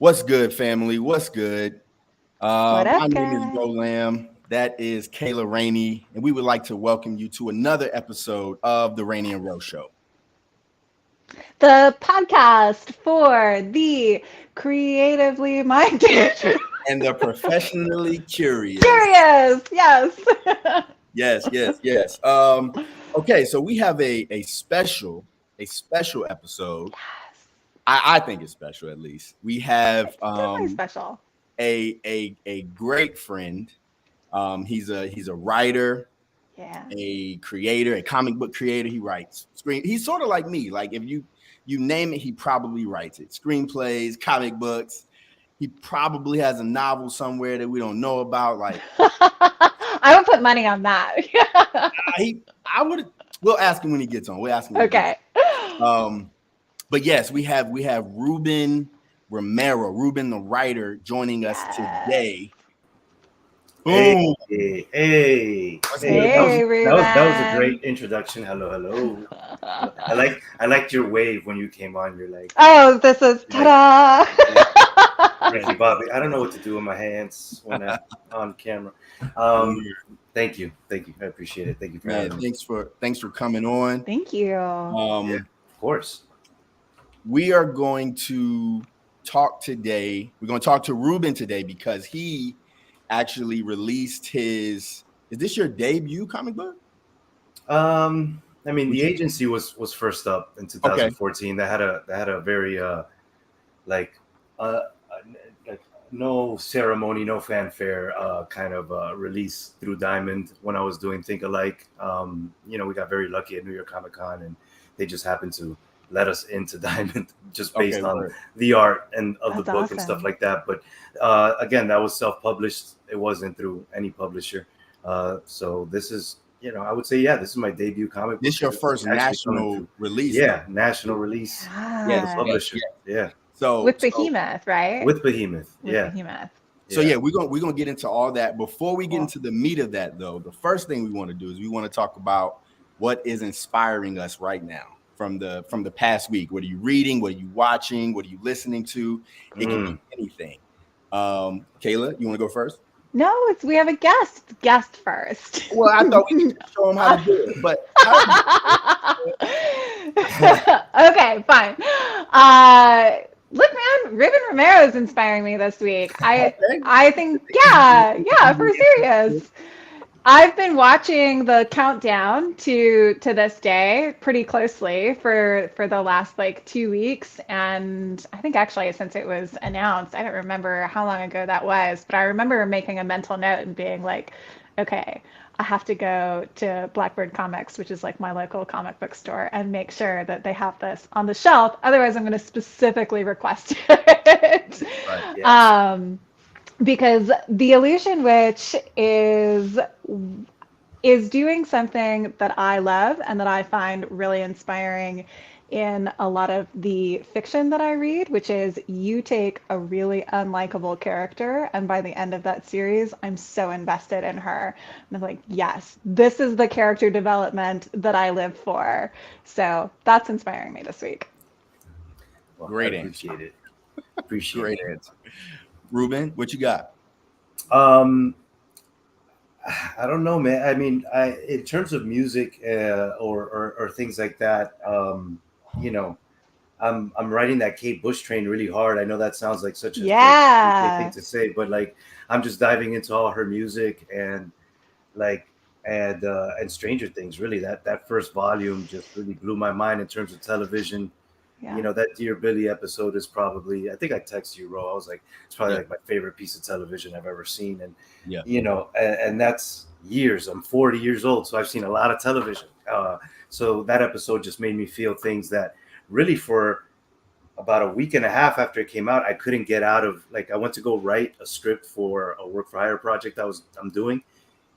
What's good, family? What's good? What My up, name is guys? Rolam. That is Kayla Rainey, and we would like to welcome you to another episode of the Rainey and Row Show. The podcast for the creatively minded. And the professionally curious. Curious, yes. Yes. Okay, so we have a special episode. Yes, I think it's special at least. We have it's definitely special. a great friend. He's a writer, Yeah. a creator, a comic book creator. He writes screen. He's sort of like me. Like if you name it, he probably writes it. Screenplays, comic books. He probably has a novel somewhere that we don't know about. Like I would put money on that. I would. We'll ask him when he gets on. We'll ask him when he gets Okay. on. But yes, we have Ruben Romero, Ruben the writer, joining us Yes. today. Hey, Boom. hey. What's That good? was Hey, that was a Ruben. great introduction. Hello. I liked your wave when you came on. You're Oh, this is like ta-da. Ricky Bobby. I don't know what to do with my hands when I'm on camera. Um, thank you. I appreciate it. Thank you for Man, having me. thanks for coming on. Thank you. Yeah, of course. We are going to talk today. We're going to talk to Ruben today because he actually released his. Is this your debut comic book? I mean, Would the you- agency was first up in Okay. 2014. They had a very like uh, like no ceremony, no fanfare kind of release through Diamond when I was doing Think Alike. We got very lucky at New York Comic Con, and they just happened to let us into Diamond just based Okay, on word. the art and of the That's book and stuff awesome. like that. But again, that was self-published. It wasn't through any publisher. So this is, I would say, yeah, this is my debut comic book. This your 'Cause it's first actually coming national through. release, Yeah, though. national release Yes, from the Yes. publisher. yes. Yeah, So With so Behemoth, right? with Behemoth. With Yeah, Behemoth. so yeah. yeah, we're gonna get into all that. Before we get Cool. into the meat of that, though, the first thing we want to do is we want to talk about what is inspiring us right now from the past week. What are you reading? What are you watching? What are you listening to? It can be Mm. anything. Kayla, you want to go first? No, we have a guest. Guest first. Well, I thought we could show them how to do it, but Okay, fine. Look, man, Ruben Romero is inspiring me this week. okay. I think, yeah, for serious. I've been watching the countdown to this day pretty closely for the last like 2 weeks, and I think actually since it was announced, I don't remember how long ago that was, but I remember making a mental note and being like, okay, I have to go to Blackbird Comics, which is like my local comic book store, and make sure that they have this on the shelf. Otherwise, I'm going to specifically request it. Right. Yes. Because the Illusion Witch is doing something that I love and that I find really inspiring in a lot of the fiction that I read, which is you take a really unlikable character, and by the end of that series, I'm so invested in her. And I'm like, yes, this is the character development that I live for. So that's inspiring me this week. Well, Great I answer. appreciate it. Appreciate Great it. answer. Ruben, what you got? Um, I don't know, man. I mean, in terms of music or things like that, you know, I'm riding that Kate Bush train really hard. I know that sounds like such a cliche thing Yeah. to say, but like I'm just diving into all her music and like and Stranger Things. Really, that first volume just really blew my mind in terms of television. Yeah. That Dear Billy episode is probably, I think I texted you, Ro. I was like, it's probably Yeah. like my favorite piece of television I've ever seen. And, Yeah. and that's years. I'm 40 years old, so I've seen a lot of television. So that episode just made me feel things that really for about a week and a half after it came out, I couldn't get out of. Like, I went to go write a script for a work for hire project I'm doing,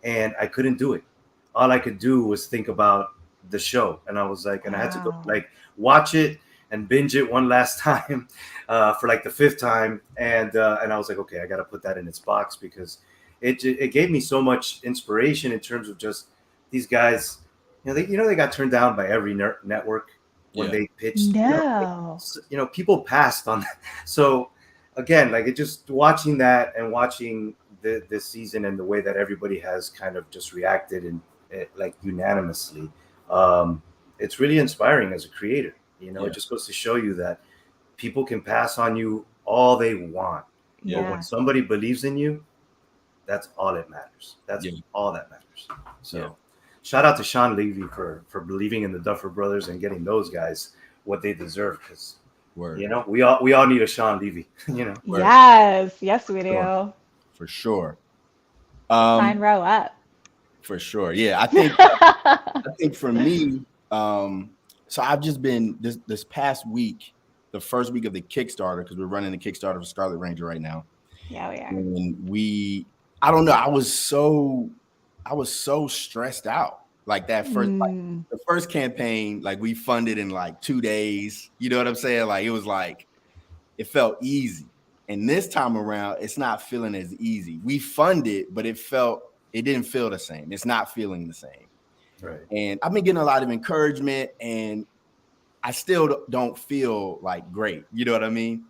and I couldn't do it. All I could do was think about the show, and I was like, and I had to go Wow. like watch it and binge it one last time for like the fifth time, and I was like, okay, I got to put that in its box because it gave me so much inspiration in terms of just these guys. They got turned down by every network when Yeah. they pitched. No. People passed on that. So again, like it just watching that and watching this season and the way that everybody has kind of just reacted and like unanimously, um, it's really inspiring as a creator. You know, Yeah. it just goes to show you that people can pass on you all they want, Yeah. but when somebody believes in you, that's all that matters. That's Yeah. all that matters. So, Yeah. shout out to Sean Levy for believing in the Duffer Brothers and getting those guys what they deserve. Because Word. you know we all need a Sean Levy. You know. Word. Yes, we Sure. do. For sure. Sign row up. For sure. Yeah. I think for me, so I've just been this past week, the first week of the Kickstarter, because we're running the Kickstarter for Scarlet Ranger right now. Yeah, we are. And I don't know, I was so stressed out. Like that first, like the first campaign, like we funded in like 2 days. You know what I'm saying? Like it was like it felt easy. And this time around, it's not feeling as easy. We funded, but it didn't feel the same. It's not feeling the same. Right. And I've been getting a lot of encouragement, and I still don't feel like great. You know what I mean?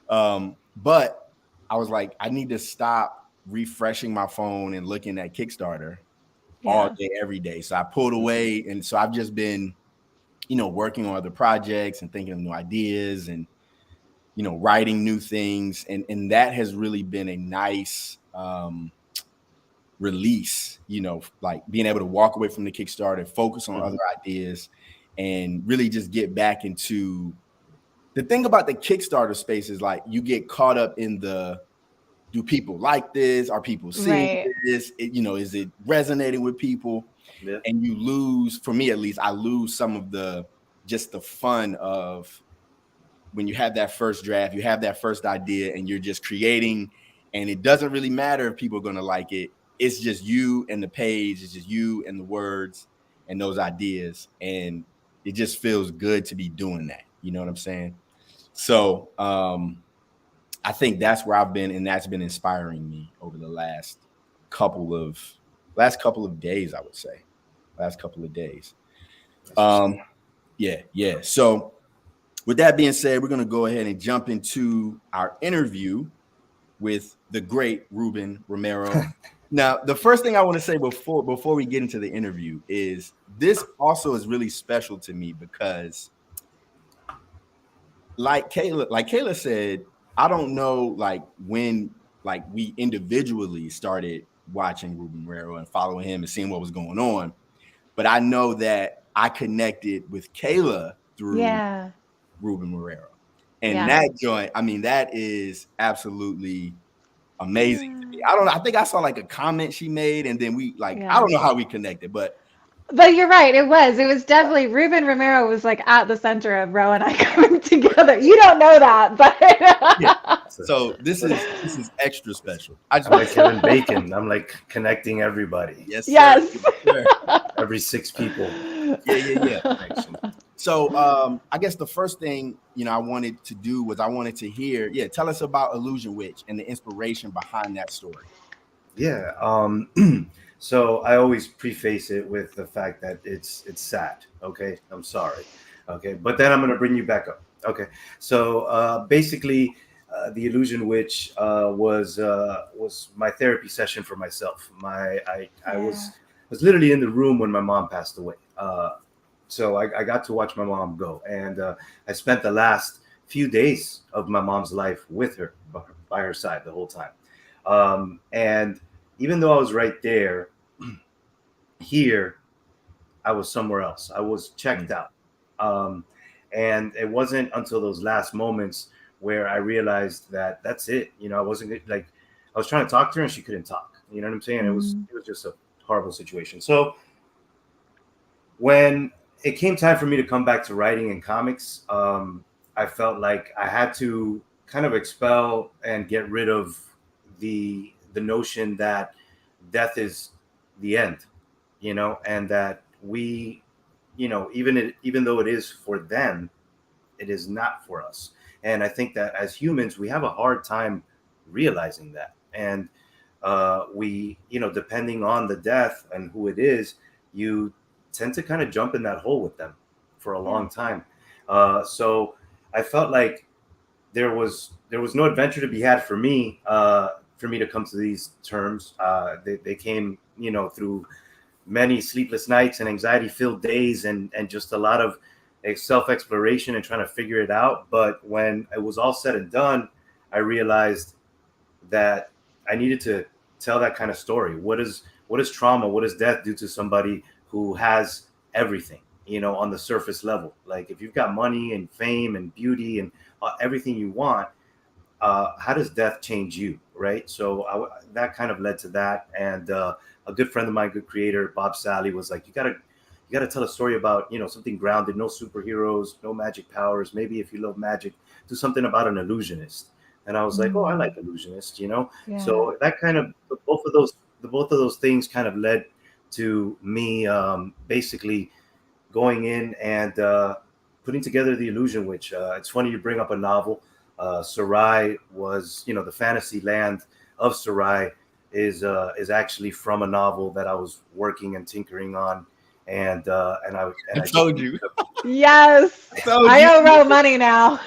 But I was like, I need to stop refreshing my phone and looking at Kickstarter all day, every day. So I pulled away. And so I've just been, working on other projects and thinking of new ideas and, writing new things. And that has really been a nice release, like being able to walk away from the Kickstarter, focus on other ideas, and really just get back into the thing about the Kickstarter space is like you get caught up in do people like this? Are people seeing this? Is it resonating with people? Yeah. And you lose, for me at least, I lose some of the fun of when you have that first draft, you have that first idea, and you're just creating, and it doesn't really matter if people are going to like it. It's just you and the page. It's just you and the words and those ideas. And it just feels good to be doing that. You know what I'm saying? So I think that's where I've been, and that's been inspiring me over the last couple of days, I would say. Last couple of days. Yeah. So with that being said, we're going to go ahead and jump into our interview with the great Ruben Romero. Now, the first thing I want to say before we get into the interview is this also is really special to me because like Kayla said, I don't know like when like we individually started watching Ruben Romero and following him and seeing what was going on, but I know that I connected with Kayla through Ruben Romero. And that joint, I mean, that is absolutely amazing to me. I don't know. I think I saw like a comment she made, and then we I don't know how we connected, but you're right. It was definitely Ruben Romero was like at the center of Ro and I coming together. You don't know that, but So this is extra special. I'm like Kevin Bacon. I'm like connecting everybody. Yes. Every 6 people. Yeah. So I guess the first thing I wanted to do was I wanted to hear, tell us about Illusion Witch and the inspiration behind that story. Yeah. So I always preface it with the fact that it's sad. Okay, I'm sorry. Okay, but then I'm gonna bring you back up. Okay, so basically, the Illusion Witch was my therapy session for myself. I was literally in the room when my mom passed away. So I got to watch my mom go, and I spent the last few days of my mom's life with her, by her side the whole time. And even though I was right there, here, I was somewhere else. I was checked out. And it wasn't until those last moments where I realized that that's it. I wasn't like, I was trying to talk to her and she couldn't talk. You know what I'm saying? It was just a horrible situation. So when it came time for me to come back to writing and comics, I felt like I had to kind of expel and get rid of the notion that death is the end, and that we, even though it is for them, it is not for us. And I think that as humans, we have a hard time realizing that. And we, depending on the death and who it is, you tend to kind of jump in that hole with them for a long time. So I felt like there was no adventure to be had for me to come to these terms. They came, through many sleepless nights and anxiety-filled days, and just a lot of self-exploration and trying to figure it out. But when it was all said and done, I realized that I needed to tell that kind of story. What is trauma? What does death do to somebody who has everything, on the surface level? Like, if you've got money and fame and beauty and everything you want, how does death change you, right? So that kind of led to that. And a good friend of mine, good creator, Bob Sally, was like, you gotta tell a story about, something grounded, no superheroes, no magic powers. Maybe if you love magic, do something about an illusionist. And I was like, oh, I like illusionists, Yeah. So that kind of both of those things kind of led to me basically going in and putting together the Illusion Witch. It's funny you bring up a novel. Sarai was, the fantasy land of Sarai is actually from a novel that I was working and tinkering on, and I told you. Yes, I owe Ro money now.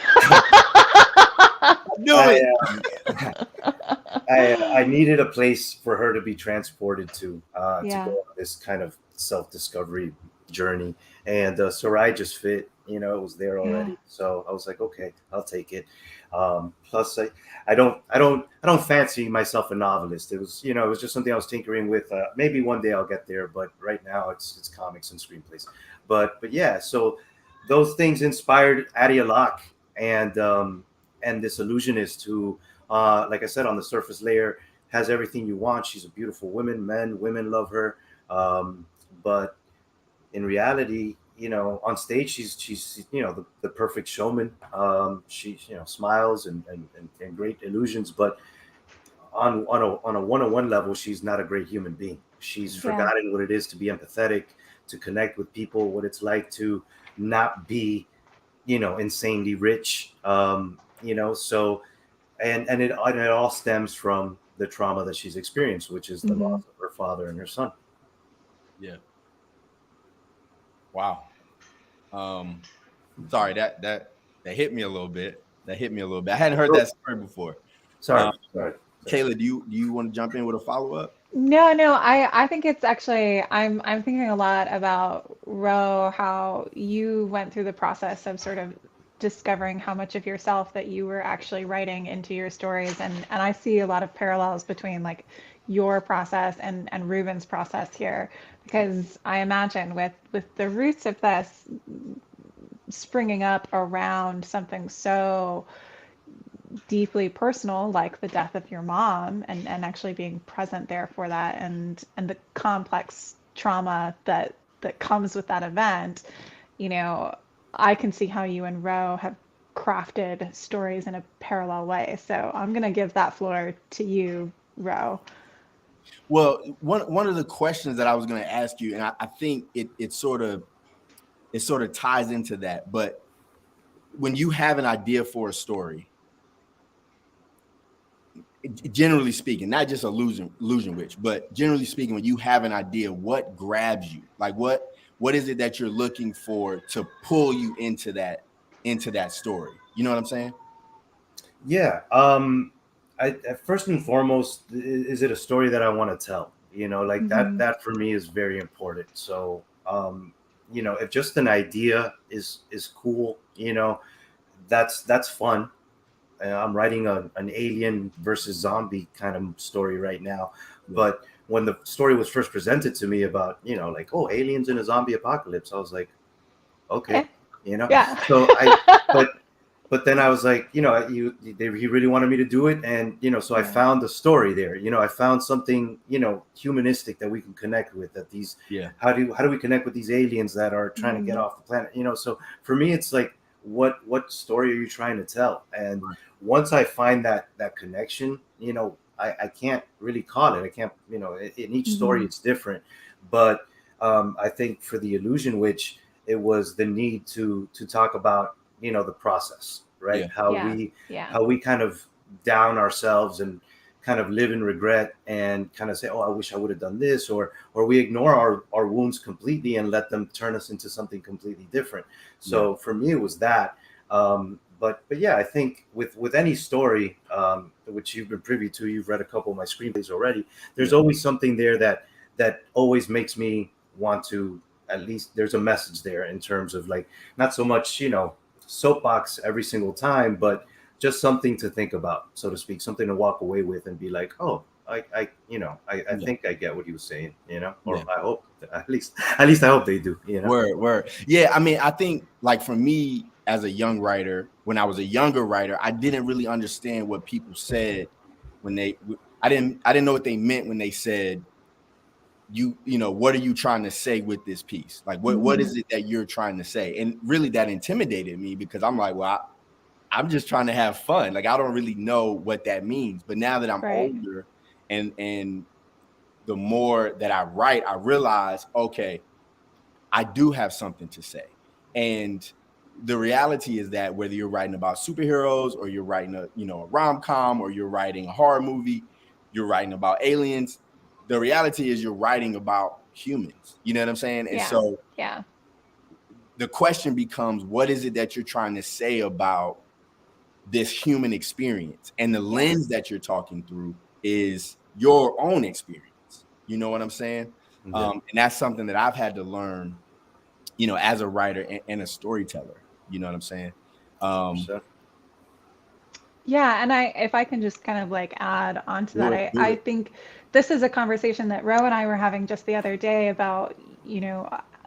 I needed a place for her to be transported to go on this kind of self-discovery journey, and Sarai just fit. It was there already. Yeah. So I was like, okay, I'll take it. Plus, I don't fancy myself a novelist. It was, it was just something I was tinkering with. Maybe one day I'll get there, but right now it's comics and screenplays. But yeah, so those things inspired Addie Locke and this illusionist who, like I said, on the surface layer has everything you want. She's a beautiful woman. Women love her. But in reality, on stage, she's the perfect showman. She smiles and great illusions, but on a one-on-one level, she's not a great human being. She's forgotten what it is to be empathetic, to connect with people, what it's like to not be, insanely rich. So and it all stems from the trauma that she's experienced, which is the loss of her father and her son. Yeah. Wow. Sorry, that hit me a little bit. I hadn't heard that story before. Sorry. Kayla, do you want to jump in with a follow-up? No, I think it's actually I'm thinking a lot about Ro, how you went through the process of sort of discovering how much of yourself that you were actually writing into your stories, and I see a lot of parallels between like your process and Ruben's process here, because I imagine with the roots of this springing up around something so deeply personal, like the death of your mom, and actually being present there for that, and the complex trauma that comes with that event, I can see how you and Ro have crafted stories in a parallel way. So I'm going to give that floor to you, Ro. Well, one of the questions that I was going to ask you, and I think it sort of ties into that, but when you have an idea for a story, generally speaking, not just illusion witch, but generally speaking, when you have an idea, what grabs you? Like what is it that you're looking for to pull you into that story? You know what I'm saying? Yeah. I first and foremost, is it a story that I want to tell? Like that for me is very important. So, if just an idea is cool, that's fun. I'm writing an alien versus zombie kind of story right now. Yeah. But when the story was first presented to me about, like, oh, aliens in a zombie apocalypse, I was like, okay, Yeah. So but then I was like, he really wanted me to do it. And, so I found the story there. I found something, humanistic that we can connect with, that these, how do we connect with these aliens that are trying to get off the planet? So for me, it's like, what story are you trying to tell? And once I find that connection, I can't really call it. I can't, in each story it's different. But I think for the Illusion Witch, it was the need to talk about, the process, right? How we kind of down ourselves and kind of live in regret and kind of say, oh, I wish I would have done this, or we ignore our wounds completely and let them turn us into something completely different. So for me, it was that. But yeah, I think with any story, which you've been privy to, you've read a couple of my screenplays already. There's Yeah. always something there that always makes me want to, at least there's a message there in terms of like, not so much, soapbox every single time, but just something to think about, so to speak, something to walk away with and be like, oh, I Yeah. think I get what he was saying, or Yeah. I hope, at least I hope they do. Word. Yeah. I mean, I think like for me as a young writer, when I was a younger writer, I didn't really understand what people said when I didn't know what they meant when they said, what are you trying to say with this piece? Like, what is it that you're trying to say? And really that intimidated me because I'm like, well, I'm just trying to have fun. Like, I don't really know what that means. But now that I'm Right. older and the more that I write, I realize, okay, I do have something to say. And the reality is that whether you're writing about superheroes or you're writing a rom-com or you're writing a horror movie, you're writing about aliens, the reality is you're writing about humans. You know what I'm saying? And Yeah. so Yeah. the question becomes, what is it that you're trying to say about this human experience? And the lens that you're talking through is your own experience. You know what I'm saying? Yeah. And that's something that I've had to learn, as a writer and a storyteller. You know what I'm saying? So, Yeah, and if I can just kind of like add on to Do that, it. Do I it. think this is a conversation that Ro and I were having just the other day about,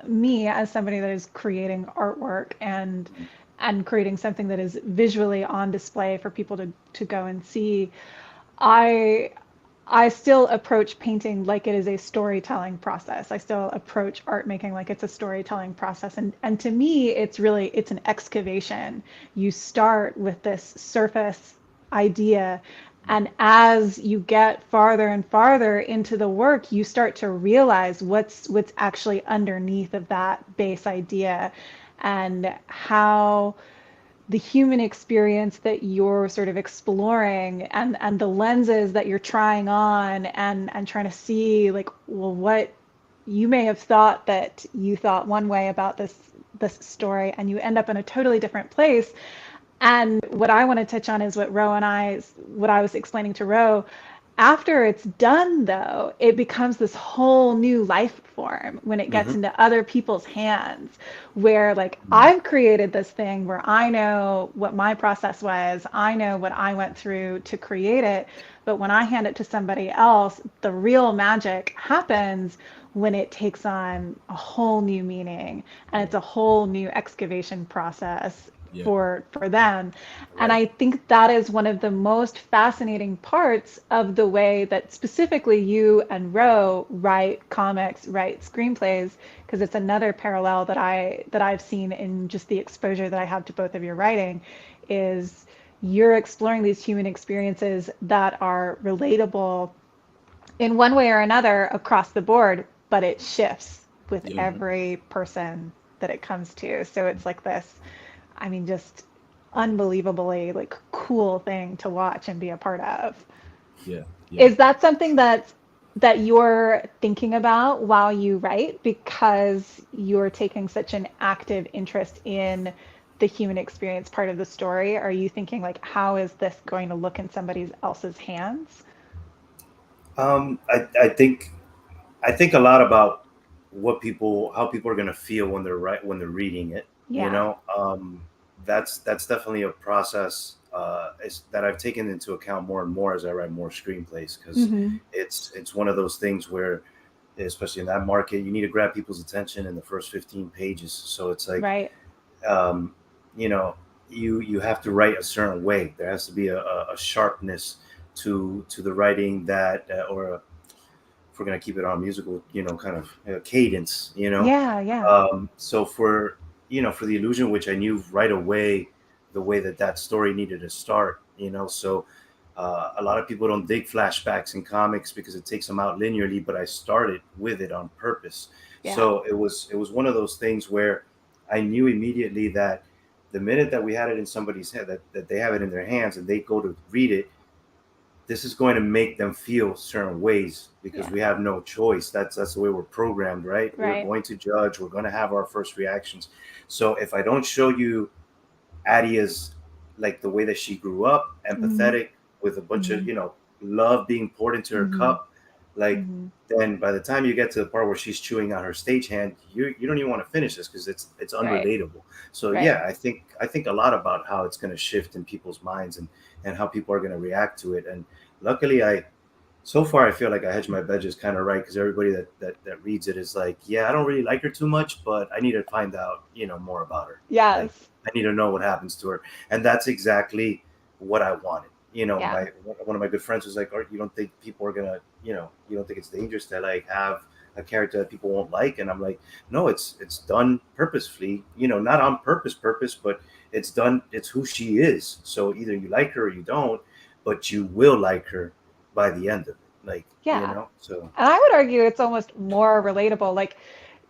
me as somebody that is creating artwork and creating something that is visually on display for people to go and see. I I still approach painting like it is a storytelling process. I still approach art making like it's a storytelling process. And to me, it's an excavation. You start with this surface idea, and as you get farther and farther into the work, you start to realize what's actually underneath of that base idea and how the human experience that you're sort of exploring and the lenses that you're trying on and trying to see like, well, what you may have thought that you thought one way about this story and you end up in a totally different place. And what I want to touch on is what I was explaining to Ro. After it's done, though, it becomes this whole new life form when it gets mhm. into other people's hands, where like I've created this thing where I know what my process was, I know what I went through to create it. But when I hand it to somebody else, the real magic happens when it takes on a whole new meaning and it's a whole new excavation process Yeah. for them. And Right. I think that is one of the most fascinating parts of the way that specifically you and Ro write comics, write screenplays, because it's another parallel that I've seen in just the exposure that I have to both of your writing is you're exploring these human experiences that are relatable in one way or another across the board, but it shifts with Yeah. every person that it comes to. So it's like this, I mean, just unbelievably like cool thing to watch and be a part of. Yeah. Yeah. Is that something that you're thinking about while you write because you're taking such an active interest in the human experience part of the story? Are you thinking like, how is this going to look in somebody else's hands? I think a lot about how people are gonna feel when they're reading it. Yeah. That's definitely a process that I've taken into account more and more as I write more screenplays, because Mm-hmm. it's one of those things where, especially in that market, you need to grab people's attention in the first 15 pages. So it's like, Right. um, you know, you have to write a certain way. There has to be a sharpness to the writing or if we're gonna keep it on musical, kind of cadence. Yeah, yeah. So for the illusion, which I knew right away, the way that story needed to start. So a lot of people don't dig flashbacks in comics because it takes them out linearly, but I started with it on purpose. Yeah. So it was one of those things where I knew immediately that the minute that we had it in somebody's head, that they have it in their hands and they go to read it, this is going to make them feel certain ways because Yeah. we have no choice. That's the way we're programmed, right? We're Right. going to judge. We're going to have our first reactions. So if I don't show you Adia's like the way that she grew up, empathetic, with a bunch of, love being poured into her cup. Like, then by the time you get to the part where she's chewing on her stagehand, you don't even want to finish this because it's unrelatable. So yeah, I think a lot about how it's going to shift in people's minds and how people are going to react to it. And luckily, so far I feel like I hedge my bet just kind of right, because everybody that reads it is like, yeah, I don't really like her too much, but I need to find out more about her. Yes. Like, I need to know what happens to her, and that's exactly what I wanted. One of my good friends was like, "Oh, you don't think people are gonna, you don't think it's dangerous to like have a character that people won't like?" And I'm like, no, it's done purposefully, not on purpose, but it's done. It's who she is. So either you like her or you don't, but you will like her by the end of it. Like, so. And I would argue it's almost more relatable. Like,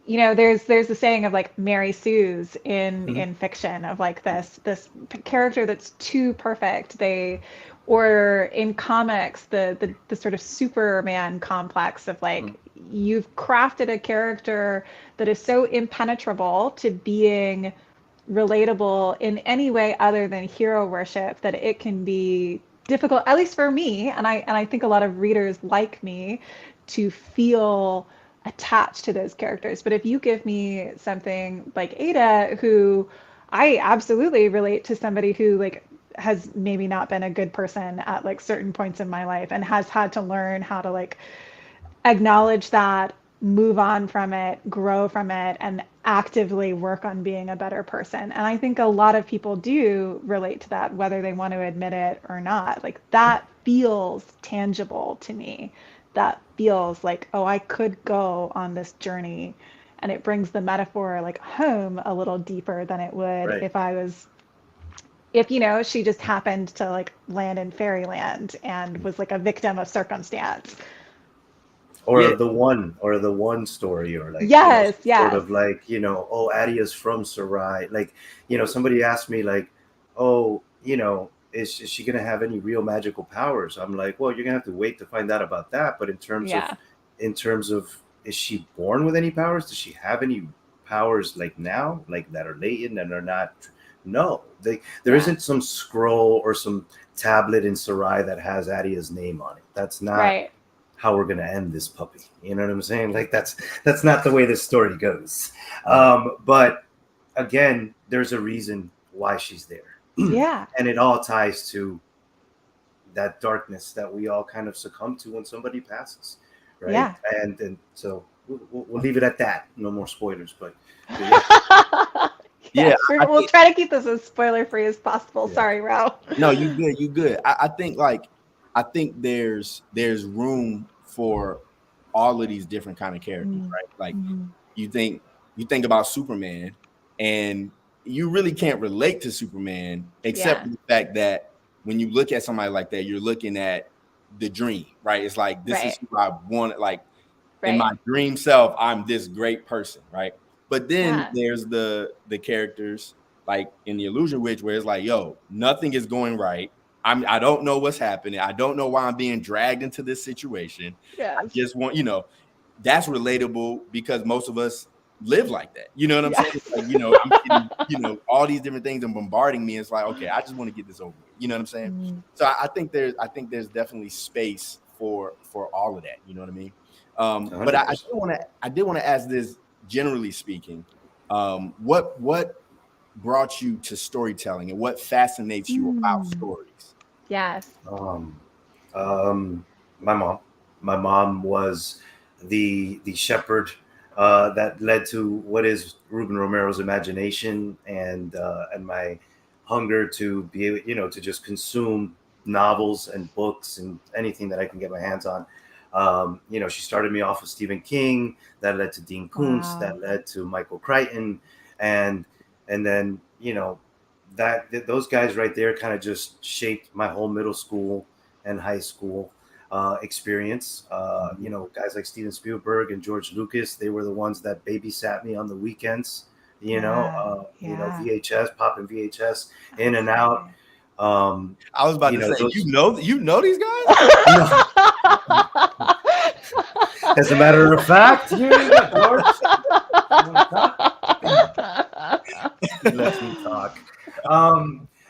there's the saying of like Mary Sue's in fiction, of like this character that's too perfect. Or in comics, the sort of Superman complex of like, you've crafted a character that is so impenetrable to being relatable in any way other than hero worship that it can be difficult, at least for me, and I think a lot of readers like me, to feel attached to those characters. But if you give me something like Ada, who I absolutely relate to, somebody who like has maybe not been a good person at like certain points in my life and has had to learn how to like acknowledge that, move on from it, grow from it, and actively work on being a better person. And I think a lot of people do relate to that, whether they want to admit it or not. Like, that feels tangible to me. That feels like, oh, I could go on this journey. And it brings the metaphor like home a little deeper than it would if she just happened to like land in fairyland and was like a victim of circumstance. Or the one story, or like, sort of like, oh, Adia's from Sarai. Like, somebody asked me like, oh, is she gonna have any real magical powers? I'm like, well, you're gonna have to wait to find out about that. But in terms of, is she born with any powers? Does she have any powers like now, like that are latent and are not? No, there isn't some scroll or some tablet in Sarai that has Adia's name on it. That's not how we're going to end this puppy. You know what I'm saying? Like, that's not the way this story goes. But again, there's a reason why she's there. Yeah. And it all ties to that darkness that we all kind of succumb to when somebody passes. Right. Yeah. And so we'll leave it at that. No more spoilers, but we'll try to keep this as spoiler free as possible. Sorry, Ro. No, you good. I think there's room for all of these different kind of characters, right? Like, you think about Superman, and you really can't relate to Superman except for the fact that when you look at somebody like that, you're looking at the dream, right? It's like, this is who I want. Like, in my dream self, I'm this great person, right? But then there's the characters like in the Illusion Witch, where it's like, yo, nothing is going right. I don't know what's happening. I don't know why I'm being dragged into this situation. I just want, that's relatable because most of us live like that. You know what I'm saying? Like, I'm getting, all these different things and bombarding me. It's like, okay, I just want to get this over with. You know what I'm saying? So I think there's definitely space for all of that. You know what I mean? But I did want to ask this, generally speaking, what brought you to storytelling and what fascinates you about stories? Yes. My mom was the shepherd that led to what is Ruben Romero's imagination and my hunger to be able, to just consume novels and books and anything that I can get my hands on. She started me off with Stephen King, that led to Dean Koontz, that led to Michael Crichton, and then those guys right there kind of just shaped my whole middle school and high school experience. Guys like Steven Spielberg and George Lucas, they were the ones that babysat me on the weekends. VHS, popping VHS in and out. I was about to say, those, you know these guys? As a matter of fact, let me talk.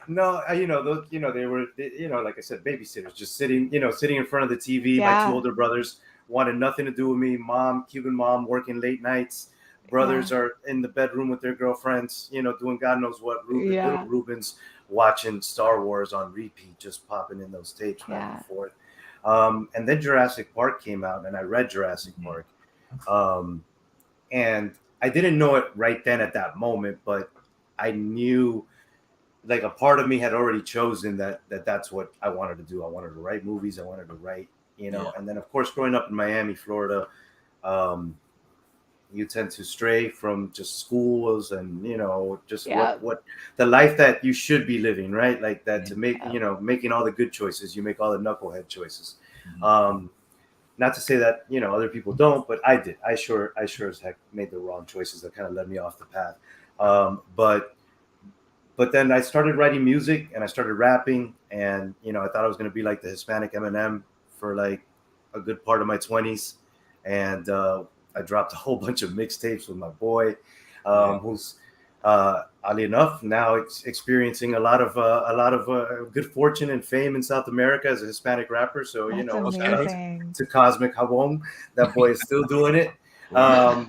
No, those, like I said, babysitters, just sitting in front of the TV. My two Yeah. older brothers wanted nothing to do with me. Cuban mom, working late nights. Brothers Yeah. are in the bedroom with their girlfriends, doing God knows what. Little Yeah. Ruben's watching Star Wars on repeat, just popping in those tapes back and forth. And then Jurassic Park came out, and I read Jurassic Park. And I didn't know it right then at that moment, but I knew, like, a part of me had already chosen that's what I wanted to do. I wanted to write movies. I wanted to write, and then of course, growing up in Miami, Florida, you tend to stray from just schools and, just what the life that you should be living, right? Like that, to make, making all the good choices, you make all the knucklehead choices. Not to say that, other people don't, but I did. I sure as heck made the wrong choices that kind of led me off the path. But then I started writing music and I started rapping, and I thought I was going to be like the Hispanic Eminem for like a good part of my 20s, and I dropped a whole bunch of mixtapes with my boy, who's oddly enough now experiencing a lot of good fortune and fame in South America as a Hispanic rapper. So That's shout out amazing. to Cosmic Jabon. That boy is still doing it. But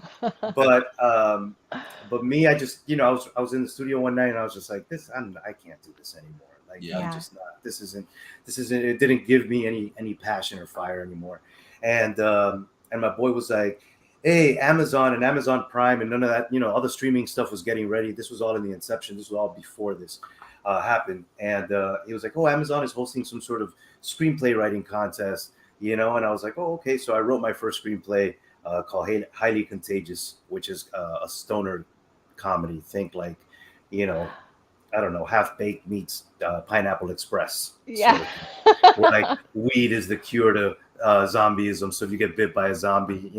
me, I just, I was in the studio one night and I was just like, I can't do this anymore. Like, I'm just not. This isn't. It didn't give me any passion or fire anymore. And my boy was like, hey, Amazon and Amazon Prime and none of that, all the streaming stuff was getting ready. This was all in the inception. This was all before this happened. And he was like, oh, Amazon is hosting some sort of screenplay writing contest, and I was like, oh, okay. So I wrote my first screenplay called Highly Contagious, which is a stoner comedy. Think like, I don't know, Half Baked meets Pineapple Express. Yeah. So, like, weed is the cure to zombieism. So if you get bit by a zombie,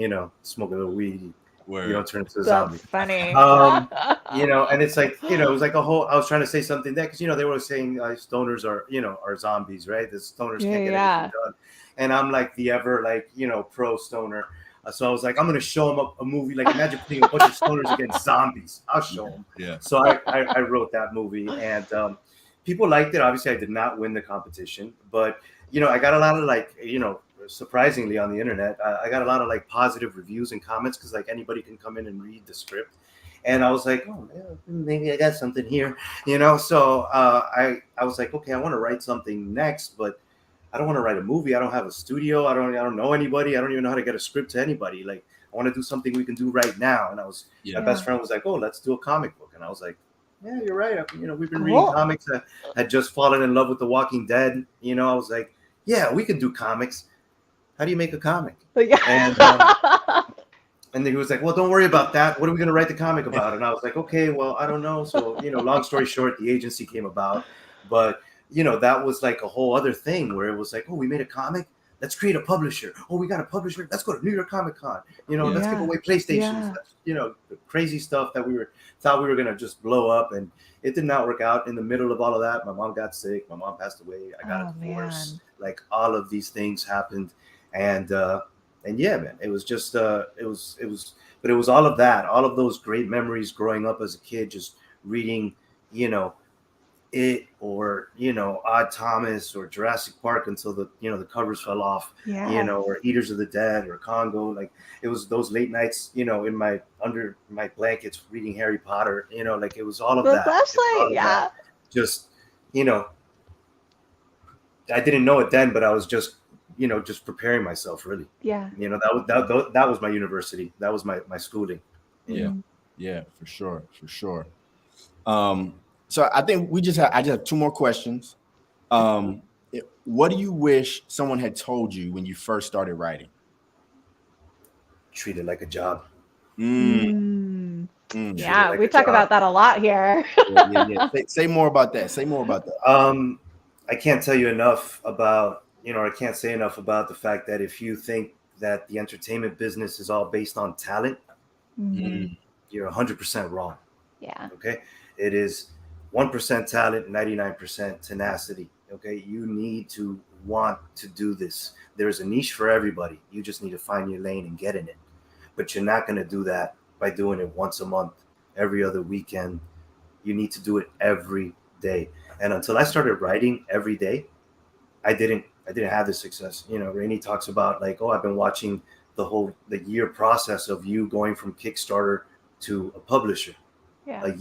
smoke a little weed, you don't turn into a zombie. That's funny. And it's like, it was like a whole, I was trying to say something there because, they were saying stoners are zombies, right? The stoners can't get anything done. And I'm like the ever, like, pro stoner. So I was like, I'm going to show them a movie. Like, imagine putting a bunch of stoners against zombies. I'll show them. Yeah. So I wrote that movie, and people liked it. Obviously, I did not win the competition, but, I got a lot of, like, surprisingly on the internet, I got a lot of, like, positive reviews and comments because, like, anybody can come in and read the script. And I was like, oh, yeah, maybe I got something here, So I was like, okay, I want to write something next, but I don't want to write a movie. I don't have a studio. I don't know anybody. I don't even know how to get a script to anybody. Like, I want to do something we can do right now. And my best friend was like, oh, let's do a comic book. And I was like, yeah, you're right. We've been reading comics. I had just fallen in love with The Walking Dead. I was like, yeah, we can do comics. How do you make a comic? And then he was like, well, don't worry about that. What are we going to write the comic about? And I was like, okay, well, I don't know. So, long story short, the agency came about. But that was like a whole other thing where it was like, oh, we made a comic. Let's create a publisher. Oh, we got a publisher. Let's go to New York Comic Con. Let's give away PlayStations. The crazy stuff that we thought we were going to just blow up. And it did not work out. In the middle of all of that, my mom got sick. My mom passed away. I got a divorce. Man. Like, all of these things happened. And yeah, man, it was just, but it was all of that, all of those great memories growing up as a kid, just reading, it, or Odd Thomas or Jurassic Park until the the covers fell off, or Eaters of the Dead or Congo. Like, it was those late nights, under my blankets reading Harry Potter, like, it was all of that. Flashlight, just I didn't know it then, but I was just just preparing myself, really. Yeah. That was my university. That was my schooling. Yeah, for sure. So I think I just have two more questions. What do you wish someone had told you when you first started writing? Treat it like a job. Yeah, we talk about that a lot here. Say more about that. I can't tell you enough about, I can't say enough about the fact that if you think that the entertainment business is all based on talent, you're 100% wrong. Yeah. Okay. It is 1% talent, 99% tenacity. Okay. You need to want to do this. There's a niche for everybody. You just need to find your lane and get in it. But you're not going to do that by doing it once a month, every other weekend. You need to do it every day. And until I started writing every day, I didn't have the success. You know, Rainey talks about like, oh, I've been watching the year process of you going from Kickstarter to a publisher. Yeah. A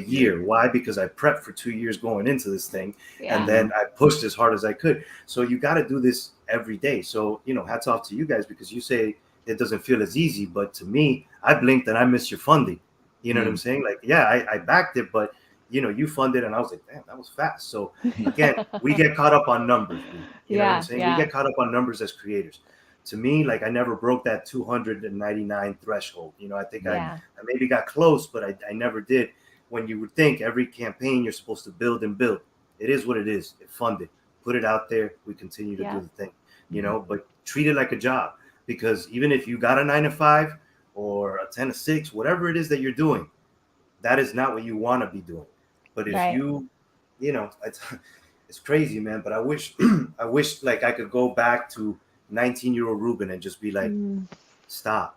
year. Why? Because I prepped for 2 years going into this thing, Yeah. and then I pushed as hard as I could. So you got to do this every day. So, you know, hats off to you guys, because you say it doesn't feel as easy, but to me, I blinked and I missed your funding. You know what I'm saying? Like, yeah, I backed it, but you know, you funded, and I was like, damn, that was fast. So again, we get caught up on numbers. You know what I'm saying? We get caught up on numbers as creators. To me, like, I never broke that 299 threshold. You know, I think I maybe got close, but I never did. When you would think every campaign you're supposed to build and build. It is what it is. It funded. Put it out there. We continue to do the thing, you know, but treat it like a job, because even if you got a 9 to 5 or a 10 to 6, whatever it is that you're doing, that is not what you want to be doing. But if you know, it's crazy, man. But I wish like I could go back to 19-year-old Ruben and just be like, stop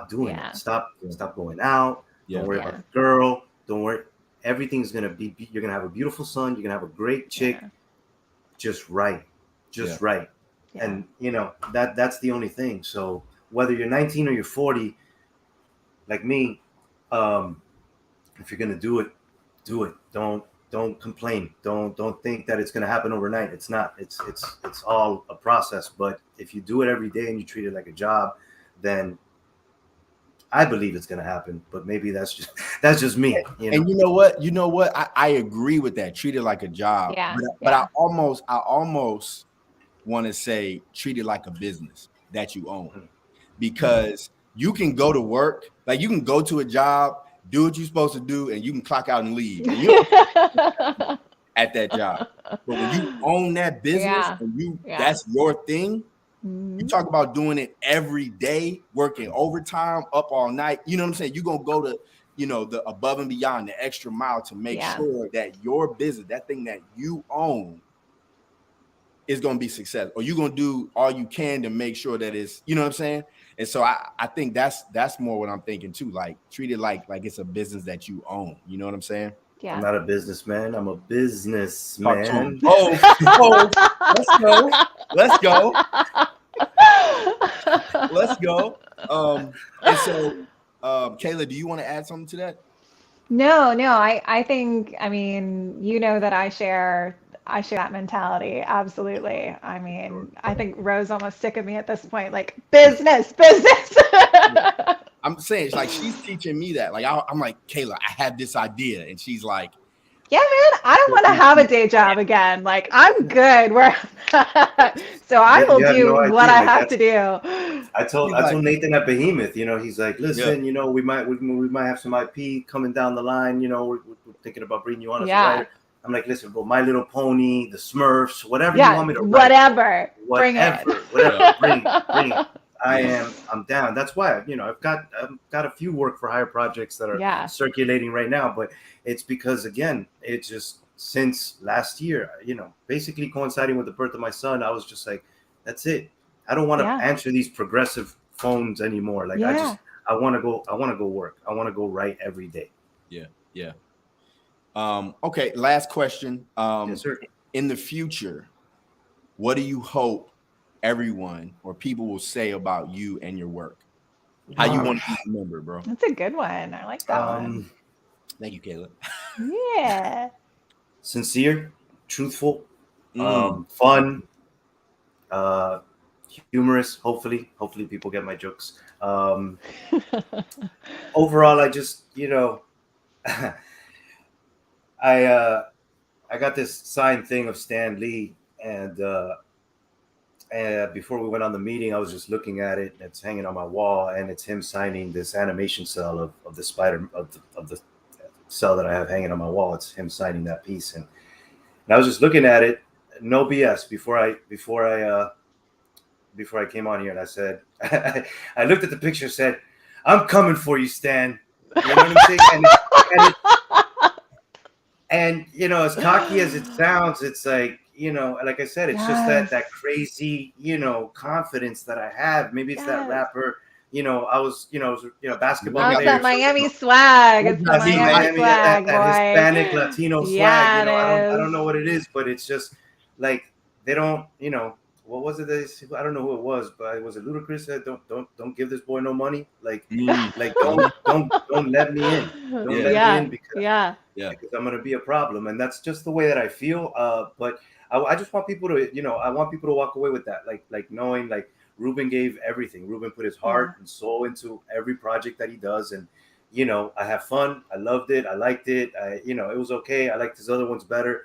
doing it. Stop going out. Don't worry about the girl. Don't worry. Everything's going to be, you're going to have a beautiful son. You're going to have a great chick. Just write. Write. Yeah. And, you know, that's the only thing. So whether you're 19 or you're 40, like me, if you're going to do it, do it. Don't complain. Don't think that it's going to happen overnight. It's not. It's all a process. But if you do it every day and you treat it like a job, then I believe it's going to happen. But maybe that's just me. You know? And you know what? I agree with that. Treat it like a job. Yeah. But I almost want to say treat it like a business that you own, because you can go to work, like you can go to a job, do what you're supposed to do, and you can clock out and leave. And you at that job. But when you own that business and that's your thing, you talk about doing it every day, working overtime, up all night. You know what I'm saying? You're going to go to, you know, the above and beyond, the extra mile to make sure that your business, that thing that you own, is going to be successful. Or you're going to do all you can to make sure that it's, you know what I'm saying? And so I think that's more what I'm thinking too. Like, treat it like it's a business that you own. You know what I'm saying? Yeah. I'm not a businessman. I'm a businessman. Oh, let's go. And so, Kayla, do you want to add something to that? No, I think, I mean, you know that I share that mentality. Absolutely. I mean, I think Rose almost sick of me at this point, like business. Yeah. I'm saying, it's like, she's teaching me that. Like, I'm like, Kayla, I have this idea. And she's like, yeah, man, I don't want to have a day job again. Like, I'm good where I'm at. So I will do what I have to do. I told Nathan at Behemoth, you know, he's like, listen, you know, we might have some IP coming down the line. You know, we're thinking about bringing you on as a writer. I'm like, listen, bro, My Little Pony, the Smurfs, whatever you want me to write. Bring it. Bring it. I'm down. That's why, you know, I've got a few work for hire projects that are circulating right now, but it's because, again, it's just since last year, you know, basically coinciding with the birth of my son, I was just like, that's it. I don't want to answer these progressive phones anymore. Like, I want to go work. I want to go write every day. Yeah. Okay. Last question. Yes, sir. In the future, what do you hope everyone or people will say about you and your work? How you want to be remembered, bro? That's a good one. I like that one. Thank you, Caleb. Yeah. Sincere, truthful, fun, humorous. Hopefully people get my jokes. Overall, I just, you know, I got this signed thing of Stan Lee, and before we went on the meeting, I was just looking at it. It's hanging on my wall, and it's him signing this animation cell of the spider of the cell that I have hanging on my wall. It's him signing that piece, and I was just looking at it, no BS. Before I came on here, and I said, I looked at the picture, and said, "I'm coming for you, Stan." You know what I'm saying? And you know, as cocky as it sounds, it's like, you know, like I said, it's just that crazy, you know, confidence that I have. Maybe it's that rapper I was, basketball Oh, it's player. that So, Miami swag. What It's did the I see, Miami man? Miami got that, swag, that boy. Hispanic Latino swag. Yeah, I it don't know is. what it is, but it's just like they don't. What was it? I don't know who it was, but it was a Ludacris said, "Don't give this boy no money. Mm, Like don't let me in. Don't yeah, let me Yeah, in yeah, yeah, because I'm gonna be a problem." And that's just the way that I feel. But I just want people to, I want people to walk away with that, like knowing like Ruben gave everything. Ruben put his yeah. heart and soul into every project that he does, and I have fun. I loved it. I liked it. It was okay. I liked his other ones better.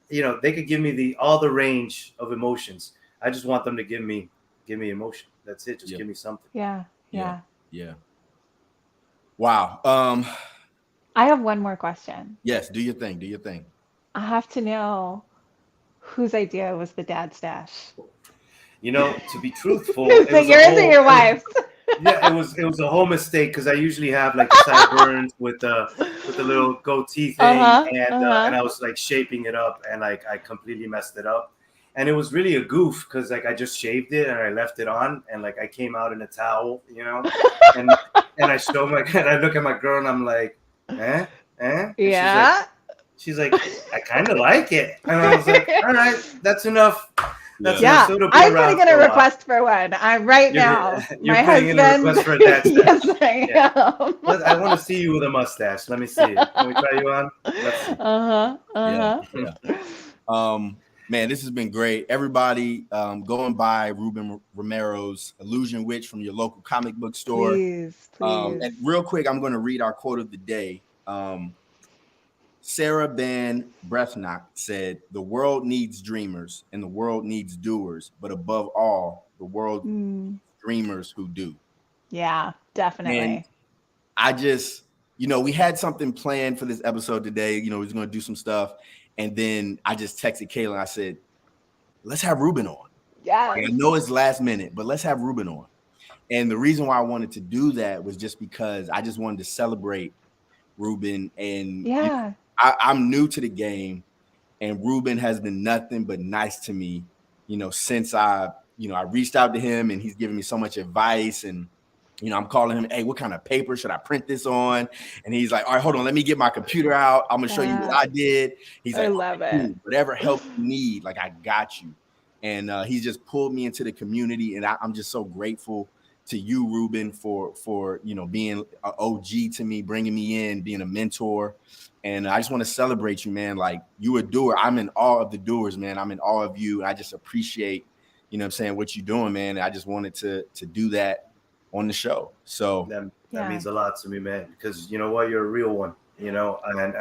They could give me all the range of emotions. I just want them to give me emotion. That's it. Just yeah, give me something. Yeah, yeah, yeah. yeah. Wow. I have one more question. Yes, do your thing. Do your thing. I have to know whose idea was the dad stash? To be truthful, Is it yours or your wife's? yeah, it was a whole mistake because I usually have like the sideburns with the little goatee thing, Uh-huh, and uh-huh. I was like shaping it up, and like I completely messed it up, and it was really a goof because like I just shaved it and I left it on, and like I came out in a towel, and I show my and I look at my girl and I'm like, and Yeah. she's like, I kind of like it, and I was like, all right, that's enough. That's Yeah. enough. Yeah, So it'll be I'm putting around in for a a while. request for one. I'm right You're now. you're My putting in a husband, request for a dad yes, stash. Yeah. I am. I want to see you with a mustache. Let me see it. Can we try you on? Let's see. Uh-huh, Yeah. uh-huh. Yeah. Man, this has been great. Everybody, going by Ruben Romero's Illusion Witch from your local comic book store. Please, please. And real quick, I'm going to read our quote of the day. Sarah Ban Breathnock said, "The world needs dreamers and the world needs doers, but above all, the world Mm, needs dreamers who do." yeah, And definitely. I just, we had something planned for this episode today. We was going to do some stuff. And then I just texted Kayla. I said, let's have Ruben on. Like, Yes. I know it's last minute, but let's have Ruben on. And the reason why I wanted to do that was just because I just wanted to celebrate Ruben. And Yeah. I'm new to the game, and Ruben has been nothing but nice to me, since I reached out to him, and he's given me so much advice. And I'm calling him, hey, what kind of paper should I print this on? And he's like, all right, hold on, let me get my computer out. I'm gonna show you what I did. He's I like, love okay, it. cool. Whatever help you need, like, I got you. And he's just pulled me into the community, and I'm just so grateful to you, Ruben, for being an OG to me, bringing me in, being a mentor. And I just want to celebrate you, man. Like, you a doer. I'm in awe of the doers, man. I'm in awe of you. I just appreciate, what I'm saying, what you're doing, man. And I just wanted to do that on the show. So That Yeah. means a lot to me, man. Because you know what, you're a real one. And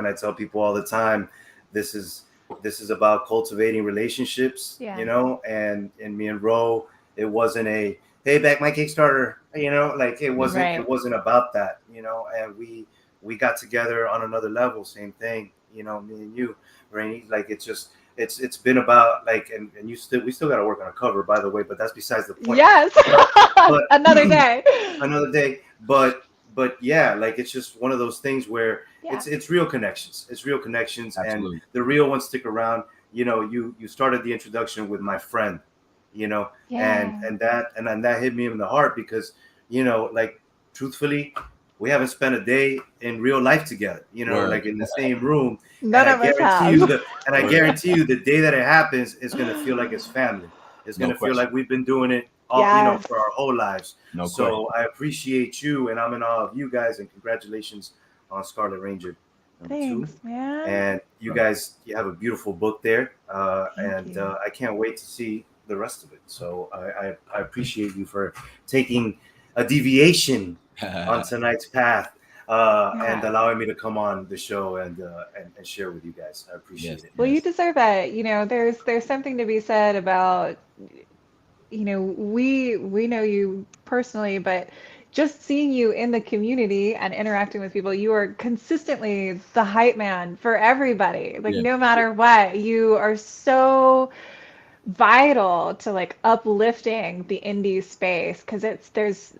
I tell people all the time, this is about cultivating relationships. Yeah. And me and Ro, it wasn't a hey, back my Kickstarter. Like it Right. wasn't about that. And we got together on another level. Same thing. Me and you, Rainey. Like it's been about like and we still got to work on a cover, by the way, but that's besides the point. Yes. But Another day. another day. But yeah, like it's just one of those things where Yeah. it's real connections. It's real connections, absolutely. and the real ones stick around. You started the introduction with my friend, Yeah. and that hit me in the heart because like truthfully, we haven't spent a day in real life together, Word. like in the same room. None of us have. I guarantee you the day that it happens is gonna feel like it's family. It's No gonna feel question. like we've been doing it all, Yes. for our whole lives. No So I appreciate you, and I'm in awe of you guys, and congratulations on Scarlet Ranger #2. Thanks, man. And you guys, you have a beautiful book there, Thank you. I can't wait to see the rest of it. So I appreciate you for taking a deviation on tonight's path and allowing me to come on the show and share with you guys. I appreciate Yes. it. Well, you deserve it. There's something to be said about, we know you personally, but just seeing you in the community and interacting with people, you are consistently the hype man for everybody. Like, Yeah. no matter what, you are so vital to like uplifting the indie space because there's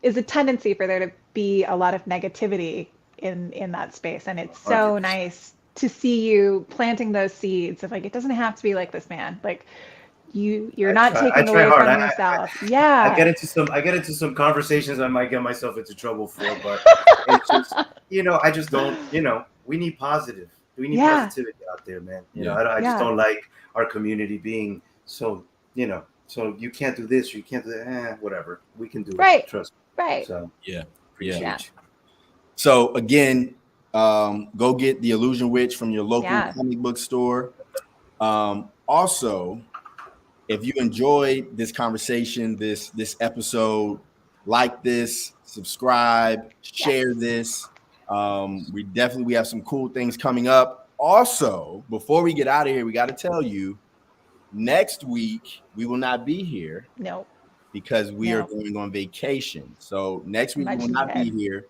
is a tendency for there to be a lot of negativity in that space, and it's so 100%. nice to see you planting those seeds of like, it doesn't have to be like this, man. Like, you're I not try taking hard. away from yourself. Yeah. I get into some conversations I might get myself into trouble for, but it's just, I just don't, we need positive. We need Yeah. positivity out there, man. Yeah. I just Yeah. don't like our community being so, so you can't do this or you can't do that. Whatever. We can do Right. it. Trust me. Right. So Yeah. appreciate Yeah. you. So again, go get The Illusion Witch from your local Yeah. comic book store. Also, if you enjoyed this conversation, this episode, like this, subscribe, share this. We have some cool things coming up. Also, before we get out of here, we got to tell you, next week we will not be here No. because we are No. going on vacation. So next week we Much will not be needed. here.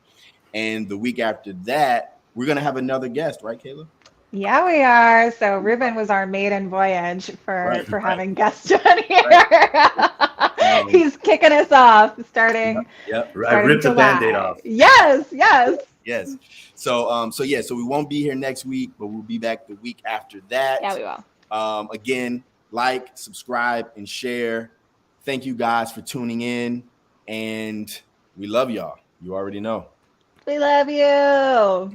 And the week after that, we're gonna have another guest, right, Kayla? Yeah, we are. So Ruben was our maiden voyage for Right. having guests on here. He's kicking us off starting Yep. I ripped the July. Band-Aid off. Yes, yes. Yes. So so we won't be here next week, but we'll be back the week after that. Yeah, we will. Again, like, subscribe, and share. Thank you guys for tuning in, and we love y'all. You already know. We love you.